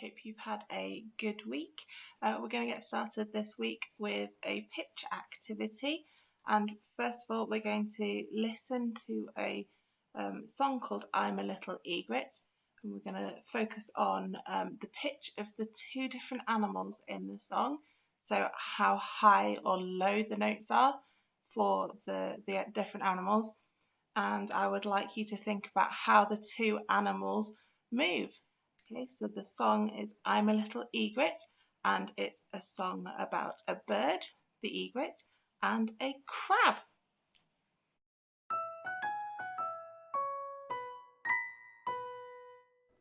hope you've had a good week. We're going to get started this week with a pitch activity. And first of all, we're going to listen to a song called I'm a Little Egret. And we're going to focus on the pitch of the two different animals in the song. So how high or low the notes are for the different animals. And I would like you to think about how the two animals move. Okay, so the song is I'm a Little Egret, and it's a song about a bird, the egret, and a crab.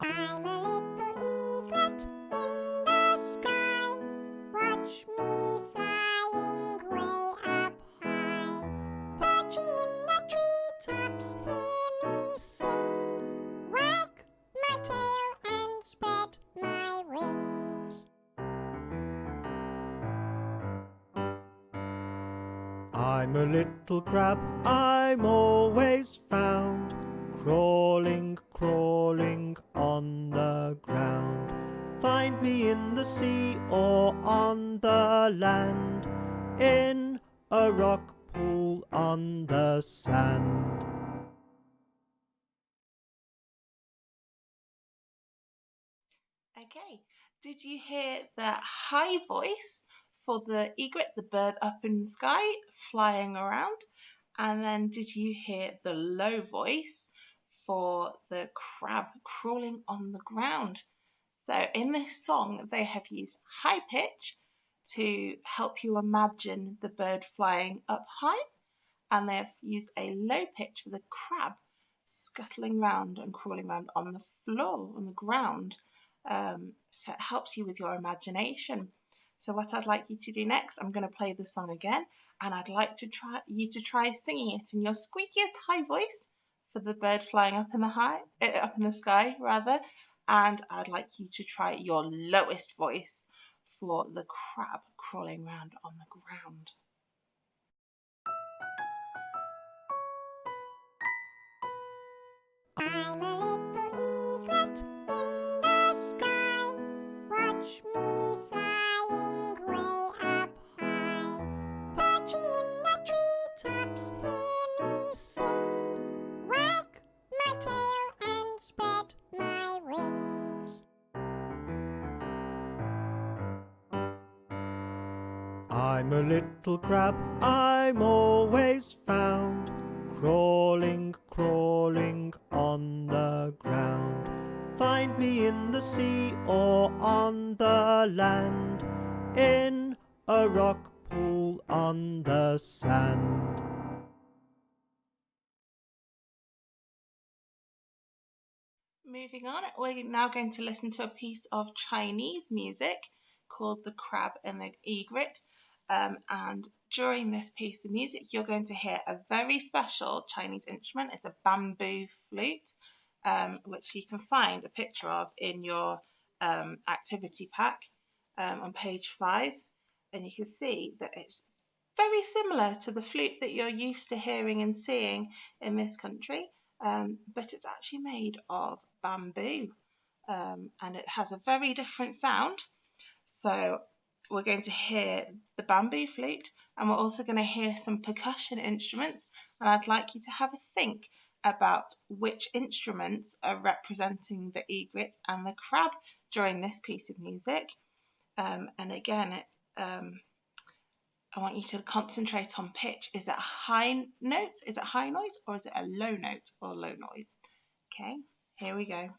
I'm a little egret in the sky. Watch me flying way up high. Perching in the treetops, hear me sing. Wag my tail and spread my wings. I'm a little crab, I'm always found, crawling, crawling on the ground. Find me in the sea or on the land, in a rock pool on the sand. Okay, did you hear the high voice for the egret, the bird up in the sky, flying around? And then did you hear the low voice for the crab crawling on the ground? So in this song, they have used high pitch to help you imagine the bird flying up high, and they have used a low pitch for the crab scuttling round and crawling around on the floor, on the ground. So it helps you with your imagination. So what I'd like you to do next, I'm going to play the song again, and I'd like to try singing it in your squeakiest high voice for the bird flying up in the sky rather, and I'd like you to try your lowest voice for the crab crawling around on the ground. I'm a little egret in the sky. Watch me flying way up high. Perching in the treetops, hear me sing. Wag my tail and spread my wings. I'm a little crab, I'm always found, crawling, crawling on the ground. Find me in the sea or on the land, in a rock pool on the sand. Moving on, we're now going to listen to a piece of Chinese music called The Crab and the Egret. And during this piece of music, you're going to hear a very special Chinese instrument. It's a bamboo flute, which you can find a picture of in your activity pack on page 5. And you can see that it's very similar to the flute that you're used to hearing and seeing in this country, but it's actually made of bamboo, and it has a very different sound. So we're going to hear the bamboo flute, and we're also going to hear some percussion instruments, and I'd like you to have a think about which instruments are representing the egret and the crab during this piece of music. And again, I want you to concentrate on pitch. Is it a high note? Is it high noise, or is it a low note or low noise? Okay, here we go.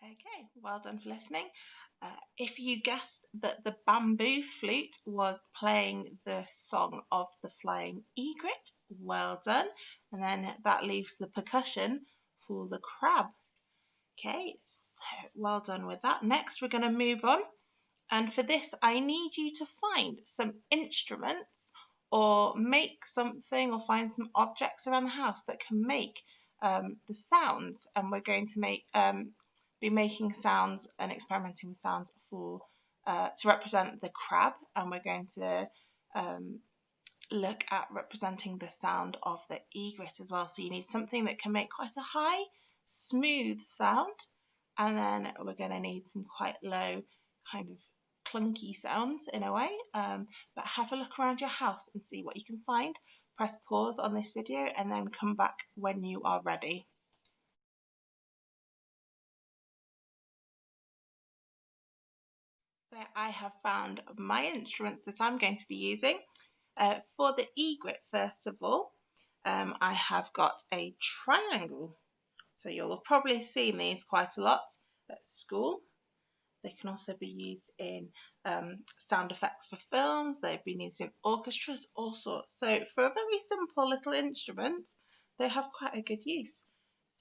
Okay, well done for listening. If you guessed that the bamboo flute was playing the song of the flying egret, well done. And then that leaves the percussion for the crab. Okay, so well done with that. Next, we're going to move on. And for this, I need you to find some instruments or make something or find some objects around the house that can make the sounds. And we're going to be making sounds and experimenting with sounds for to represent the crab. And we're going to look at representing the sound of the egret as well. So you need something that can make quite a high, smooth sound. And then we're going to need some quite low, kind of clunky sounds in a way. But have a look around your house and see what you can find. Press pause on this video and then come back when you are ready. So I have found my instruments that I'm going to be using. For the egret, first of all, I have got a triangle. So you'll have probably seen these quite a lot at school. They can also be used in sound effects for films. They've been used in orchestras, all sorts. So for a very simple little instrument, they have quite a good use.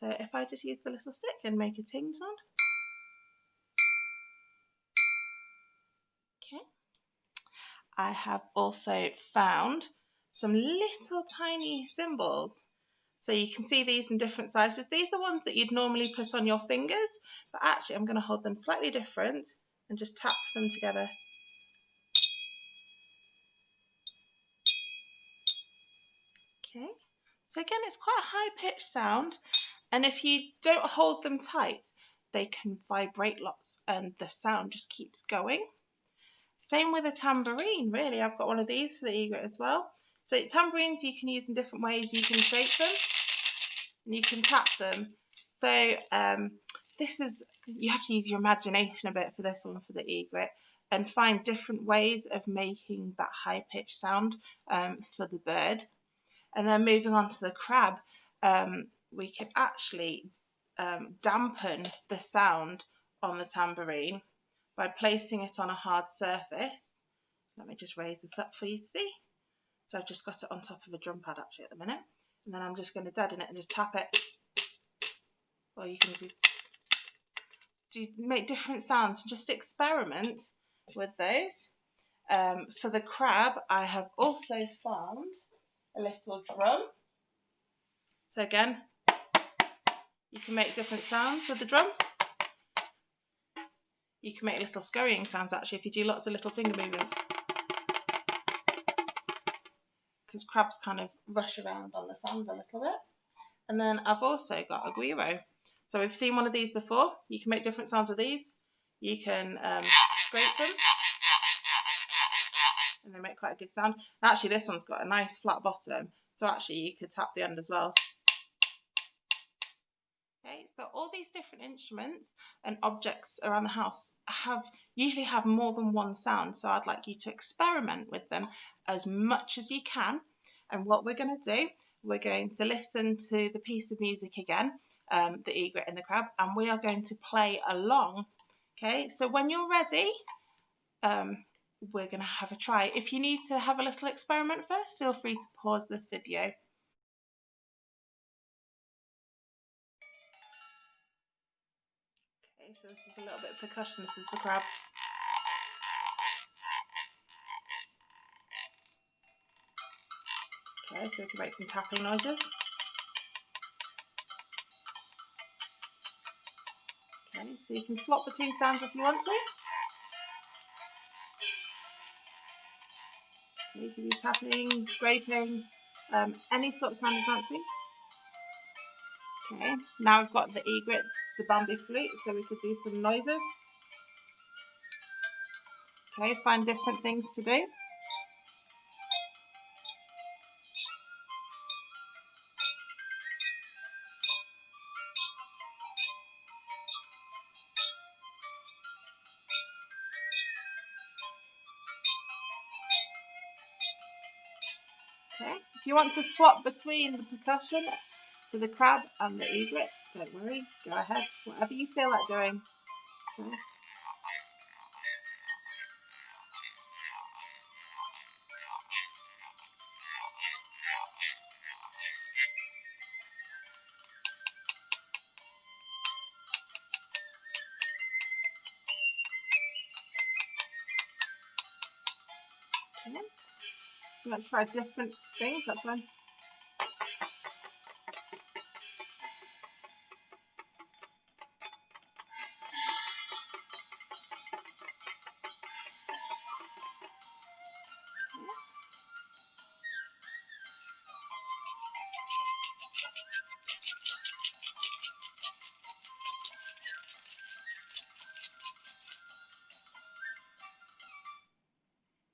So if I just use the little stick and make a ting sound. Okay. I have also found some little tiny cymbals. So you can see these in different sizes. These are ones that you'd normally put on your fingers, but actually I'm going to hold them slightly different and just tap them together. Okay, so again, it's quite a high-pitched sound, and if you don't hold them tight, they can vibrate lots and the sound just keeps going. Same with a tambourine, really. I've got one of these for the egret as well. So tambourines you can use in different ways. You can shake them and you can tap them. So you have to use your imagination a bit for this one for the egret and find different ways of making that high-pitched sound for the bird. And then moving on to the crab, we can actually dampen the sound on the tambourine by placing it on a hard surface. Let me just raise this up for you to see. So I've just got it on top of a drum pad actually at the minute. And then I'm just going to deaden it and just tap it. Or you can make different sounds. Just experiment with those. For the crab, I have also found a little drum. So again, you can make different sounds with the drum. You can make little scurrying sounds actually if you do lots of little finger movements. Because crabs kind of rush around on the sand a little bit. And then I've also got a guiro. So we've seen one of these before. You can make different sounds with these. You can scrape them, and they make quite a good sound. Actually, this one's got a nice flat bottom, so actually you could tap the end as well. Okay, so all these different instruments and objects around the house usually have more than one sound, so I'd like you to experiment with them as much as you can. And what we're going to do, we're going to listen to the piece of music again, the egret and the crab, and we are going to play along. Okay, so when you're ready, we're going to have a try. If you need to have a little experiment first, feel free to pause this video. Okay, so this is a little bit of percussion. This is the crab. Okay, so we can make some tapping noises. Okay, so you can swap between sounds if you want to. Okay, you can do tapping, scraping, any sort of sound you fancy. Okay, now we've got the egret, the bamboo flute, so we could do some noises. Okay, find different things to do. Okay, if you want to swap between the percussion for the crab and the egret, don't worry, go ahead, whatever you feel like doing. Okay. Okay. You want to try different things, that's fine.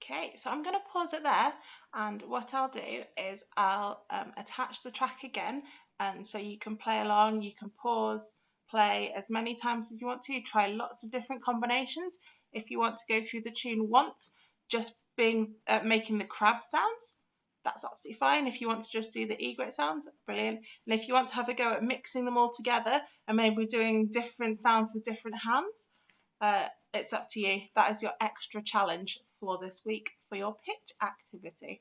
Okay, so I'm going to pause it there, and what I'll do is I'll attach the track again, and so you can play along, you can pause, play as many times as you want to, try lots of different combinations. If you want to go through the tune once, just making the crab sounds, that's absolutely fine. If you want to just do the egret sounds, brilliant. And if you want to have a go at mixing them all together and maybe doing different sounds with different hands, it's up to you. That is your extra challenge for this week for your pitch activity.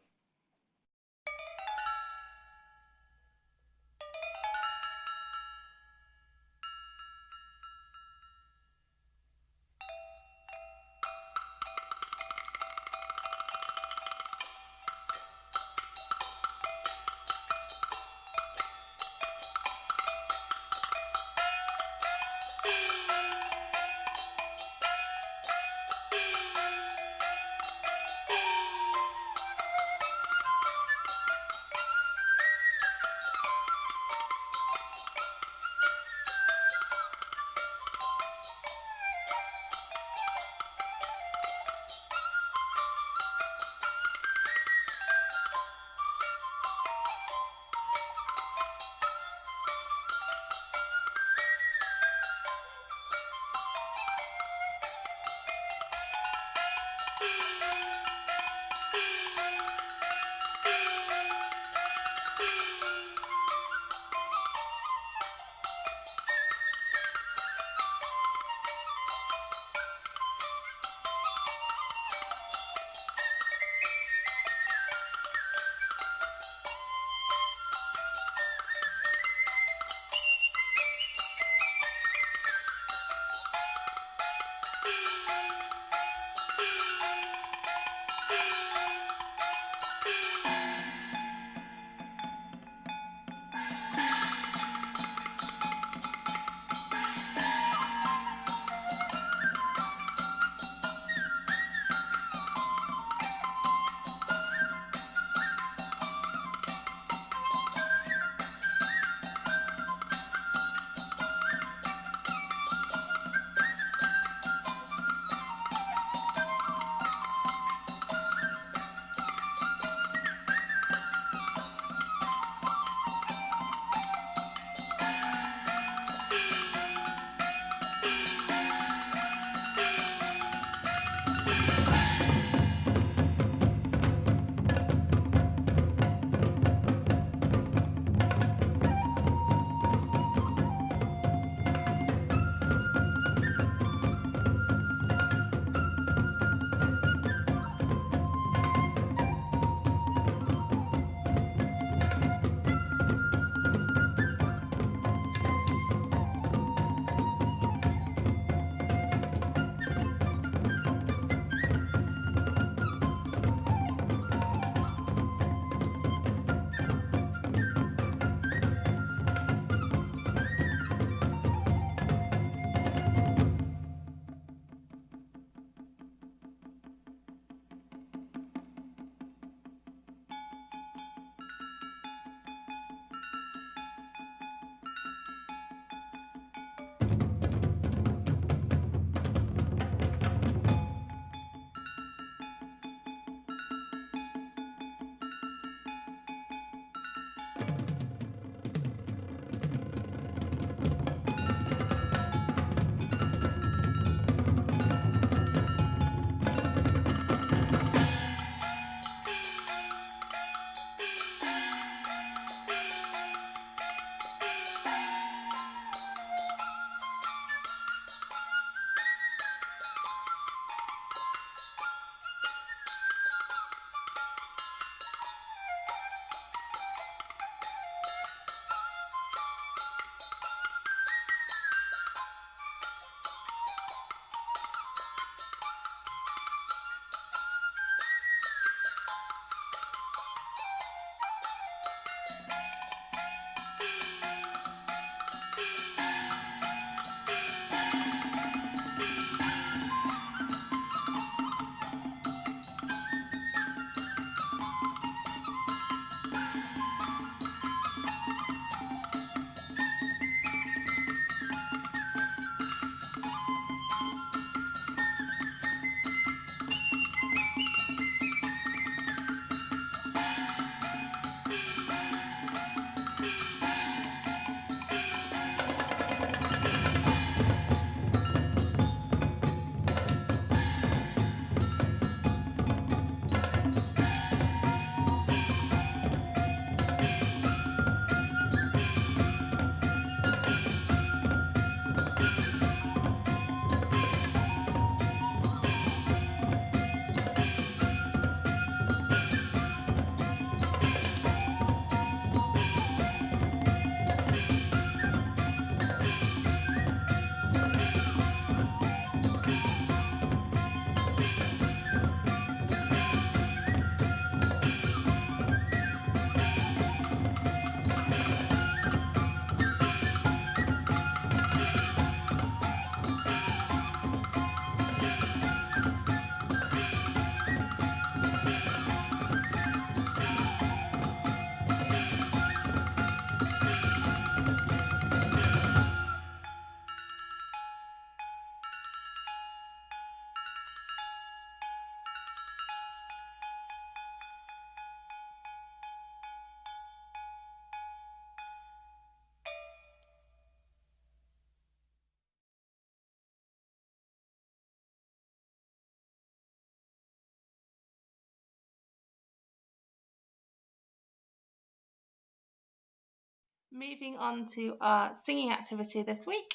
Moving on to our singing activity this week.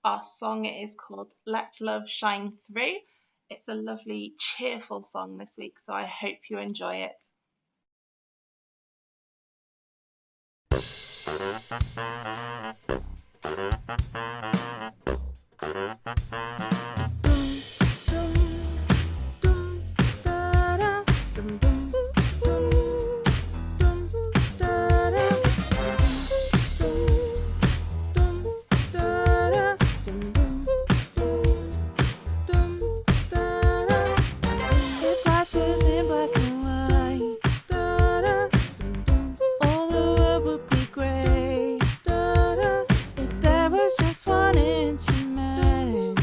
Our song is called Let Love Shine Through. It's a lovely, cheerful song this week, so I hope you enjoy it. If there was just one instrument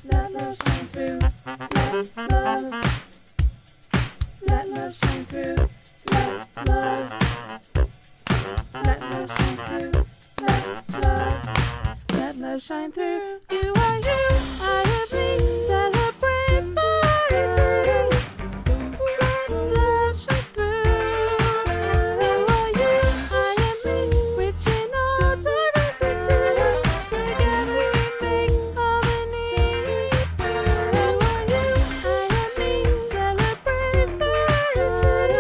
let love shine through, let love shine through, let love shine through, let love shine through. You are you, I am me, celebrate variety. Let love shine through. You are you, I am me, rich in all diversity. Together we make harmony. You are you, I am me, celebrate variety.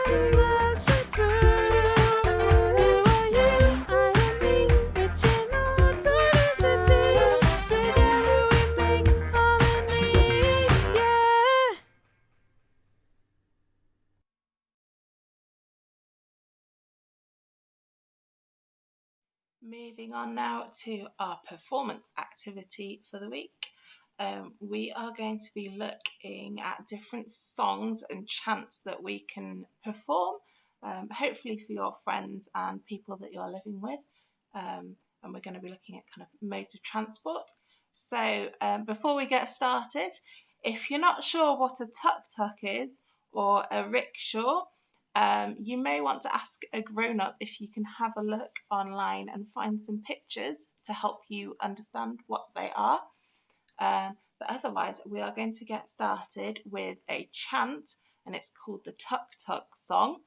Let love shine through. You are you, I am me, rich in all diversity. Together we make harmony. Yeah. Moving on now to our performance activity for the week. We are going to be looking at different songs and chants that we can perform, hopefully for your friends and people that you're living with. And we're going to be looking at kind of modes of transport. So before we get started, if you're not sure what a tuk-tuk is or a rickshaw, you may want to ask a grown-up if you can have a look online and find some pictures to help you understand what they are. But otherwise, we are going to get started with a chant, and it's called the Tuk Tuk song.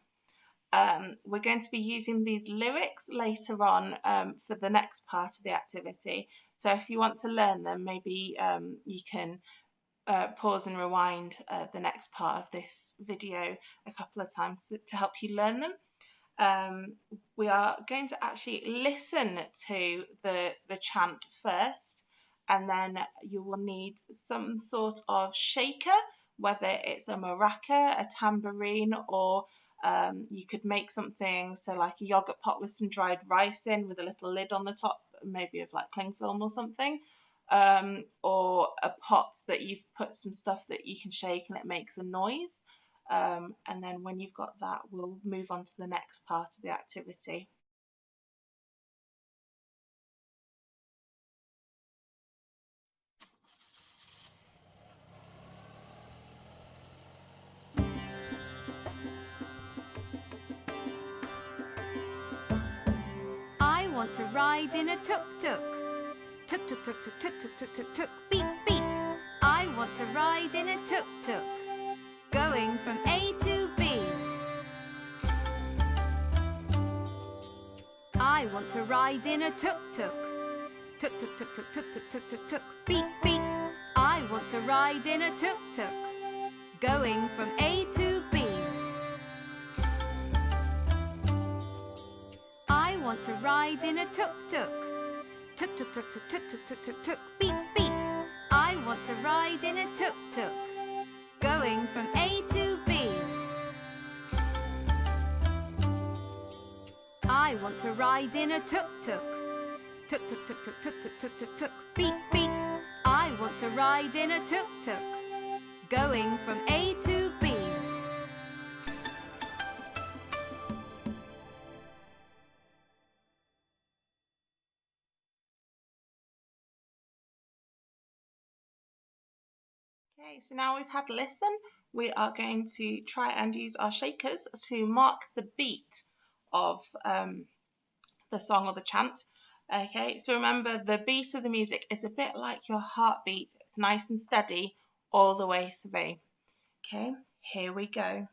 We're going to be using these lyrics later on for the next part of the activity. So if you want to learn them, maybe you can pause and rewind the next part of this video a couple of times to help you learn them. We are going to actually listen to the chant first, and then you will need some sort of shaker, whether it's a maraca, a tambourine, or you could make something, so like a yogurt pot with some dried rice in with a little lid on the top, maybe of like cling film or something. Or a pot that you've put some stuff that you can shake and it makes a noise. And then when you've got that, we'll move on to the next part of the activity. I want to ride in a tuk-tuk. Tuk-tuk-tuk-tuk-tuk-tuk-tuk-tuk, beep, beep. I want to ride in a tuk-tuk, going from A to B. I want to ride in a tuk-tuk. Tuk-tuk-tuk-tuk-tuk-tuk-tuk-tuk, beep, beep. I want to ride in a tuk-tuk, going from A to B. I want to ride in a tuk-tuk. Tuk-tuk-tuk-tuk-tuk-tuk-tuk-tuk, beep, beep. I want to ride in a tuk-tuk, going from A to B. I want to ride in a tuk-tuk. Tuk-tuk-tuk-tuk-tuk-tuk-tuk-tuk, beep, beep. I want to ride in a tuk-tuk, going from A to B. Okay, so now we've had a listen, we are going to try and use our shakers to mark the beat of the song or the chant. Okay, so remember the beat of the music is a bit like your heartbeat. It's nice and steady all the way through. Okay, here we go.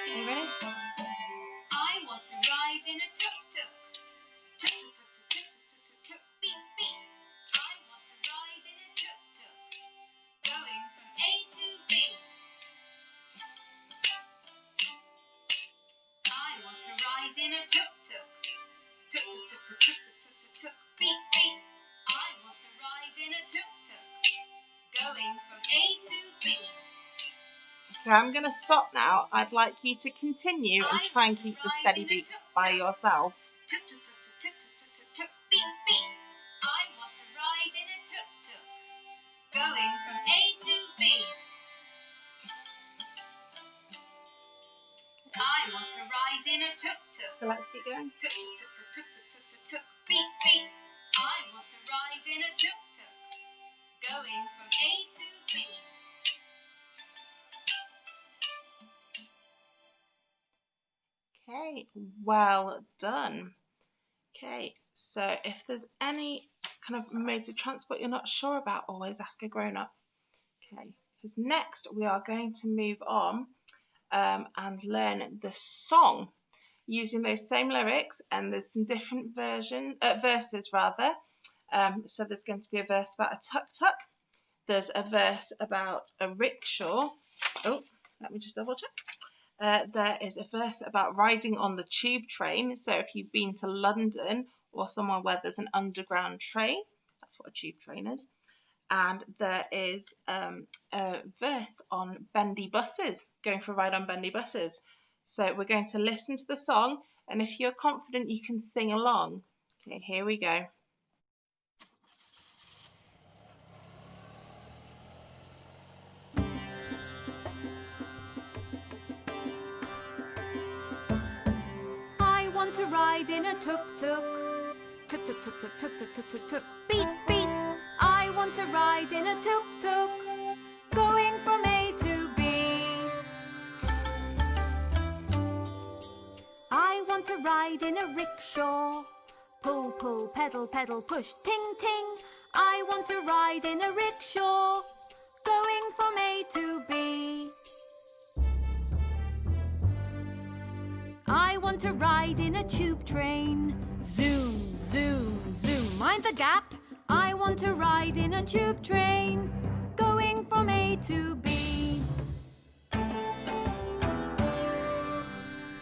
Okay, ready? I want to ride in a tuk-tuk. Tuk-tuk-tuk-tuk-tuk-tuk-tuk, beep, beep. I want to ride in a tuk-tuk, going from A to B. I want to ride in a tuk-tuk. Tuk-tuk-tuk-tuk-tuk-tuk-tuk-tuk, beep, beep. I want to ride in a tuk-tuk, going from A to B. Okay, I'm going to stop now. I'd like you to continue and try and keep the steady beat by yourself. Tuk-tuk-tuk-tuk-tuk-tuk-tuk, beep, beep. I want to ride in a tuk-tuk, going from A to B. in a tuk-tuk. So let's keep going. Tuk-tuk-tuk-tuk-tuk-tuk-tuk. Beep, beep. I want to ride in a tuk-tuk. Going from A to B. Okay, well done. Okay, so if there's any kind of modes of transport you're not sure about, always ask a grown-up. Okay, because next we are going to move on and learn the song using those same lyrics, and there's some different verses rather. So there's going to be a verse about a tuk-tuk. There's a verse about a rickshaw. Oh, let me just double check. There is a verse about riding on the tube train. So if you've been to London or somewhere where there's an underground train, that's what a tube train is. And there is a verse on bendy buses, going for a ride on bendy buses. So we're going to listen to the song, and if you're confident, you can sing along. Okay, here we go. I want to ride in a tuk-tuk. Tuk-tuk-tuk-tuk-tuk-tuk-tuk-tuk. Beep, beep. I want to ride in a tuk-tuk. Going from A to B. I want to ride in a rickshaw. Pull, pull, pedal, pedal, push, ting, ting. I want to ride in a rickshaw. Going from A to B. I want to ride in a tube train. Zoom, zoom, zoom. Mind the gap. I want to ride in a tube train. Going from A to B.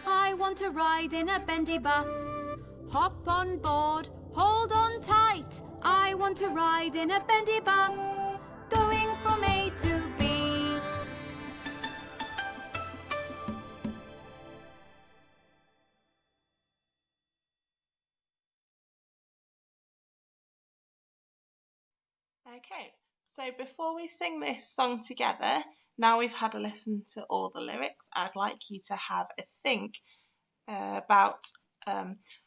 I want to ride in a bendy bus. Hop on board, hold on tight. I want to ride in a bendy bus. Going from A to B. Okay, so before we sing this song together, now we've had a listen to all the lyrics, I'd like you to have a think about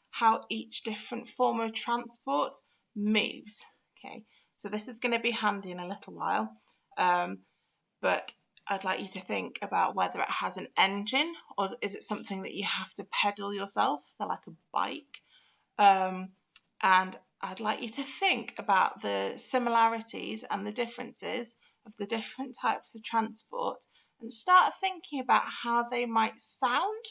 how each different form of transport moves. Okay, so this is going to be handy in a little while, but I'd like you to think about whether it has an engine or is it something that you have to pedal yourself, so like a bike. And I'd like you to think about the similarities and the differences of the different types of transport and start thinking about how they might sound.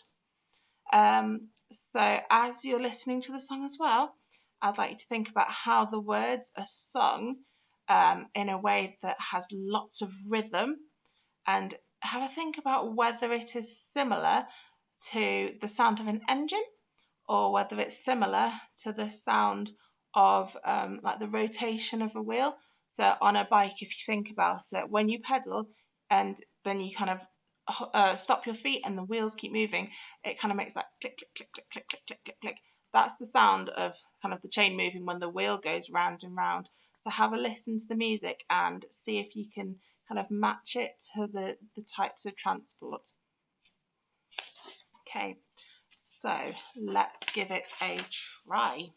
So as you're listening to the song as well, I'd like you to think about how the words are sung in a way that has lots of rhythm, and have a think about whether it is similar to the sound of an engine or whether it's similar to the sound of like the rotation of a wheel. So on a bike, if you think about it, when you pedal and then you kind of stop your feet and the wheels keep moving, it kind of makes that click, click, click, click, click, click, click, click, click. That's the sound of kind of the chain moving when the wheel goes round and round. So have a listen to the music and see if you can kind of match it to the types of transport. Okay, so let's give it a try.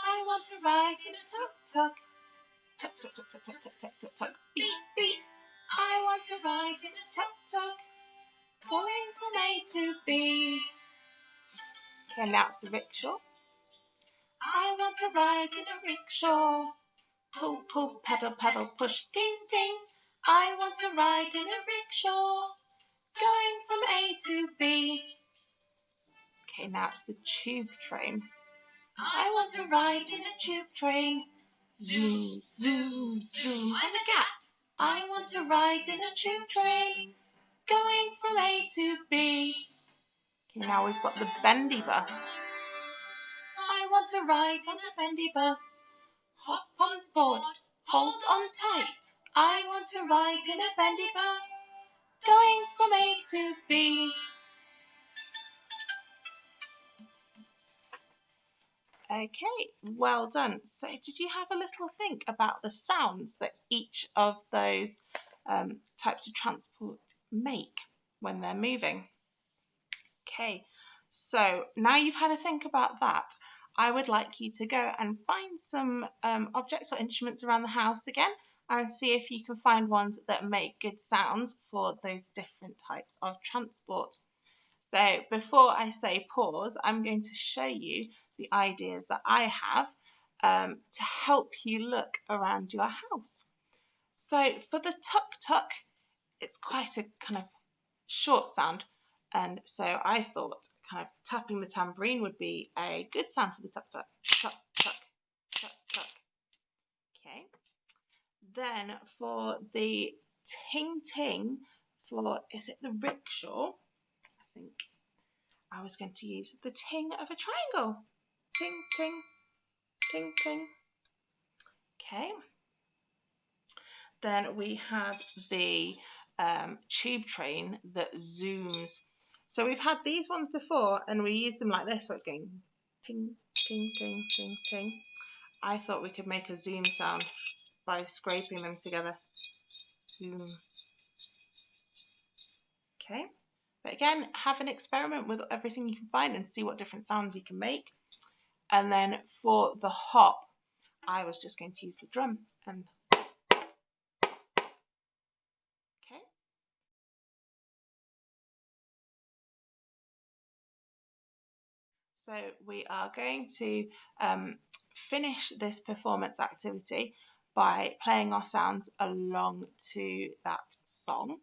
I want to ride in a tuk-tuk. Tuk, tuk, tuk, tuk, tuk, tuk, tuk, tuk, tuk. Beep, beep. I want to ride in a tuk-tuk. Going from A to B. Okay, now it's the rickshaw. I want to ride in a rickshaw. Pull, pull, pedal, pedal, push, ding, ding. I want to ride in a rickshaw. Going from A to B. Okay, now it's the tube train. I want to ride in a tube train. Zoom, zoom, zoom. Mind the gap. I want to ride in a tube train. Going from A to B. Okay, now we've got the bendy bus. I want to ride on a bendy bus. Hop on board, hold on tight. I want to ride in a bendy bus. Going from A to B. Okay, well done. So did you have a little think about the sounds that each of those types of transport make when they're moving? Okay, so now you've had a think about that, I would like you to go and find some objects or instruments around the house again and see if you can find ones that make good sounds for those different types of transport. So before I say pause, I'm going to show you the ideas that I have to help you look around your house. So for the tuk-tuk, it's quite a kind of short sound, and so I thought kind of tapping the tambourine would be a good sound for the tuk-tuk. Tuk, tuk, tuk, tuk. Okay. Then for the ting-ting, is it the rickshaw? I think I was going to use the ting of a triangle. Ting, ting, ting, ting. Okay. Then we have the tube train that zooms. So we've had these ones before and we use them like this, so it's going ting, ting, ting, ting, ting. I thought we could make a zoom sound by scraping them together. Zoom. Okay. But again, have an experiment with everything you can find and see what different sounds you can make. And then for the hop, I was just going to use the drum and okay. So we are going to finish this performance activity by playing our sounds along to that song,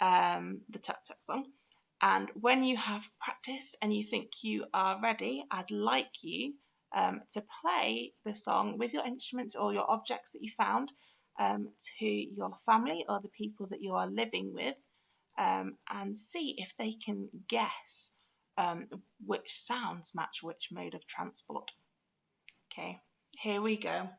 the Tuk Tuk song. And when you have practiced and you think you are ready, I'd like you to play the song with your instruments or your objects that you found to your family or the people that you are living with, and see if they can guess which sounds match which mode of transport. Okay, here we go.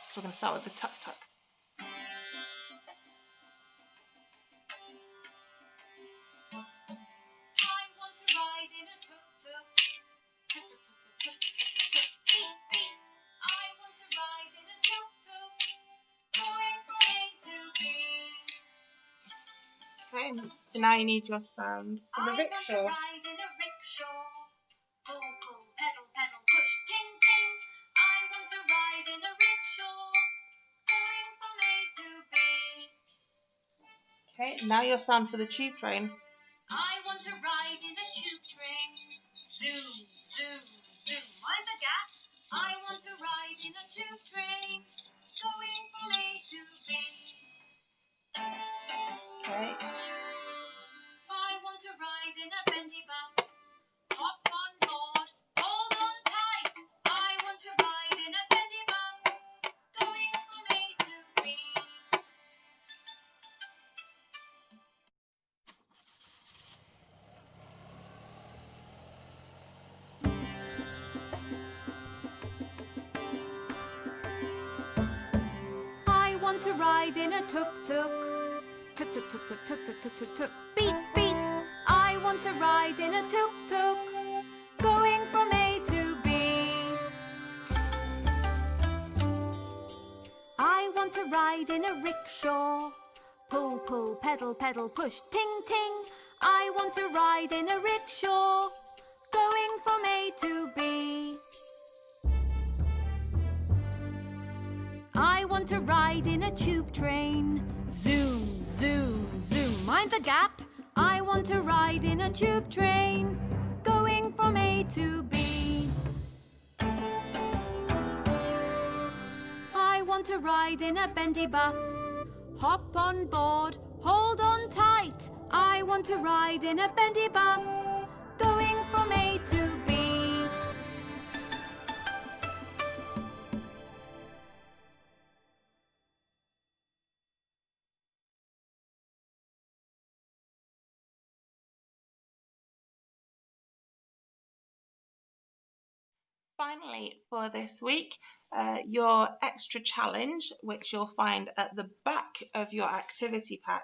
So we're going to start with the tuk tuk. Okay, so now you need your sound for the rickshaw. Okay, now your sound for the tube train. I want to ride in a tube train. Zoom, zoom, zoom. Mind the gap. I want to ride in a tube train. Going from A to B. Okay. I want to ride in a bendy bus. Hop on board. Hold on tight. I want to ride in a bendy bus. Going from A to B. I want to ride in a tuk-tuk. Tuk-tuk-tuk-tuk-tuk-tuk-tuk-tuk. Beep, beep. I want to ride in a tuk-tuk. Going from A to B. I want to ride in a rickshaw. Pull, pull, pedal, pedal, push, ting, ting. I want to ride in a rickshaw. Going from A to B. I want to ride in a tube train. Zoom, zoom, zoom. Mind the gap. I want to ride in a tube train. Going from A to B. I want to ride in a bendy bus. Hop on board. Hold on tight. I want to ride in a bendy bus. Going from A to B. Finally, for this week, your extra challenge, which you'll find at the back of your activity pack,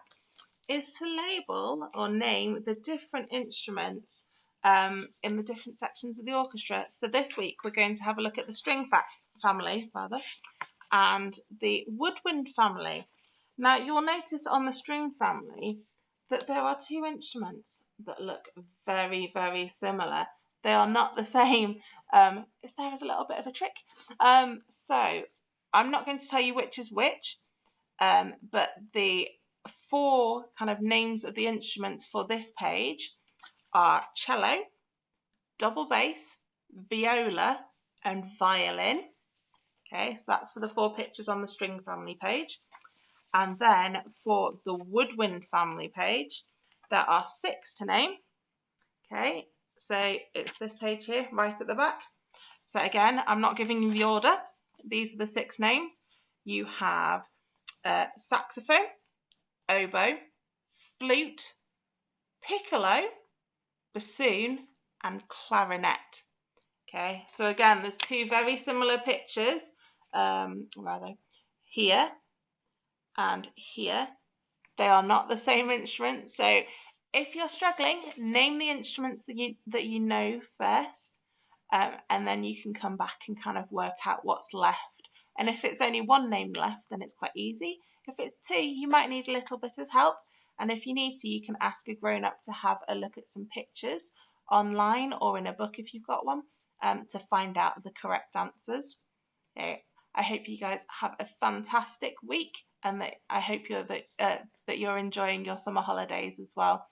is to label or name the different instruments in the different sections of the orchestra. So this week we're going to have a look at the string family, and the woodwind family. Now you'll notice on the string family that there are two instruments that look very, very similar. They are not the same. There is a little bit of a trick. So I'm not going to tell you which is which, but the four kind of names of the instruments for this page are cello, double bass, viola, and violin. Okay, so that's for the four pictures on the string family page. And then for the woodwind family page, there are 6 to name. Okay, so it's this page here, right at the back. So again, I'm not giving you the order. These are the 6 names. You have saxophone, oboe, flute, piccolo, bassoon, and clarinet. Okay, so again, there's 2 very similar pictures, here and here. They are not the same instruments. So if you're struggling, name the instruments that you know first, and then you can come back and kind of work out what's left. And if it's only one name left, then it's quite easy. If it's 2, you might need a little bit of help. And if you need to, you can ask a grown-up to have a look at some pictures online or in a book if you've got one, to find out the correct answers. So I hope you guys have a fantastic week, and that I hope that you're enjoying your summer holidays as well.